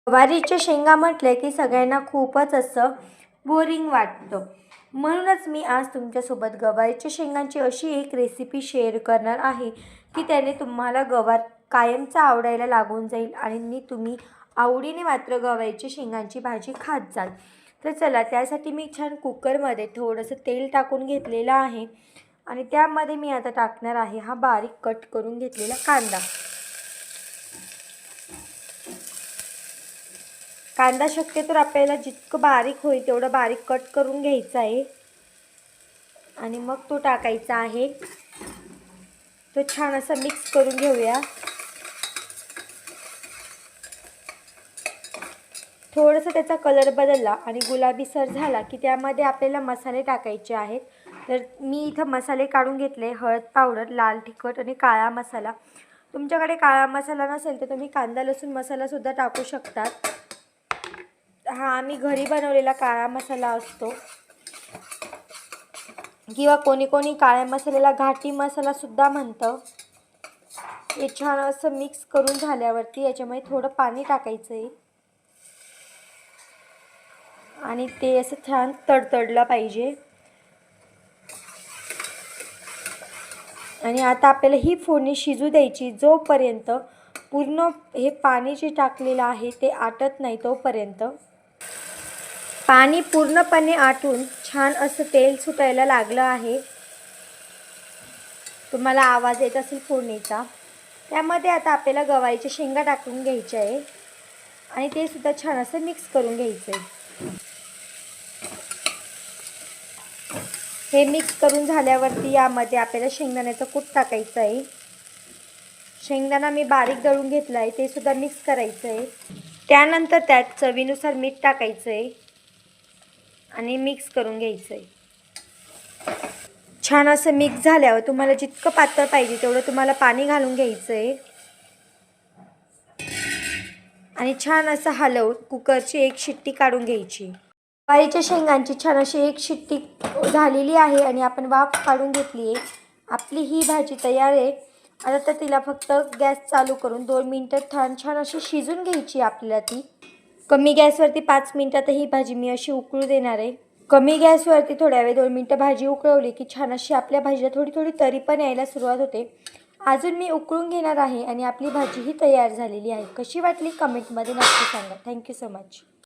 गवारीच्या शेंगा म्हटले की सगळ्यांना खूपच असं बोरिंग वाटतं. म्हणूनच मी आज तुमच्यासोबत गवारीच्या शेंगांची अशी एक रेसिपी शेअर करणार आहे की त्याने तुम्हाला गवार कायमचा आवडायला लागून जाईल आणि तुम्ही आवडीने मात्र गवारीच्या शेंगांची भाजी खात जाल. तर चला, त्यासाठी मी छान कुकरमध्ये थोडंसं तेल टाकून घेतलेलं आहे आणि त्यामध्ये मी आता टाकणार आहे हा बारीक कट करून घेतलेला कांदा. कांदा शक्यतो आपल्याला जितकं बारीक होईल तेवढं बारीक कट करून घ्यायचा आहे आणि मग तो टाकायचा आहे. तो छान असं मिक्स करून घेऊया. थोडंसं त्याचा कलर बदलला आणि गुलाबीसर झाला की त्यामध्ये आपल्याला मसाले टाकायचे आहेत. तर मी इथं मसाले काढून घेतले: हळद पावडर, लाल तिखट आणि काळा मसाला. तुमच्याकडे काळा मसाला नसेल तर तुम्ही कांदा लसूण मसालासुद्धा टाकू शकतात. हा आम्ही घरी बनवलेला काळा मसाला असतो किंवा कोणी कोणी काळ्या मसाल्याला घाटी मसालासुद्धा म्हणतं. हे छान असं मिक्स करून झाल्यावरती याच्यामध्ये थोडं पाणी टाकायचं आहे आणि ते असं छान तडतडलं पाहिजे. आणि आता आपल्याला ही फोडणी शिजू द्यायची जोपर्यंत पूर्ण हे पाणी जे टाकलेलं आहे ते आटत नाही तोपर्यंत. पाणी पूर्णपणे आटून छान असं तेल सुटायला लागलं आहे. तुम्हाला आवाज येत असेल फोडणीचा. त्यामध्ये आता आपल्याला गवारीच्या शेंगा टाकून घ्यायच्या आहे आणि ते सुद्धा छान असं मिक्स करून घ्यायचं आहे. हे मिक्स करून झाल्यावरती यामध्ये आपल्याला शेंगदाण्याचं कूट टाकायचं आहे. शेंगदाणा मी बारीक दळून घेतला आहे, ते सुद्धा मिक्स करायचं आहे. त्यानंतर त्यात चवीनुसार मीठ टाकायचं आहे आणि मिक्स करून घ्यायचं आहे. छान असं मिक्स झाल्यावर तुम्हाला जितकं पातळ पाहिजे तेवढं तुम्हाला पाणी घालून घ्यायचं आहे आणि छान असं हलवून कुकरची एक शिट्टी काढून घ्यायची. गवारीच्या शेंगांची छान अशी एक शिट्टी झालेली आहे आणि आपण वाफ काढून घेतली आहे. आपली ही भाजी तयार आहे. आता तर तिला फक्त गॅस चालू करून 2 मिनटं छान अशी शिजून घ्यायची आपल्याला. ती कमी गॅसवरती 5 मिनटात ही भाजी मी अशी उकळू देणार आहे. कमी गॅसवरती थोड्या वेळ 2 मिनटं भाजी उकळवली की छान अशी आपल्या भाजीला थोडी थोडी तरी पण यायला सुरुवात होते. अजून मी उकळून घेणार आहे आणि आपली भाजी ही तयार झालेली आहे. कशी वाटली कमेंटमध्ये नक्की सांगा. Thank you so much.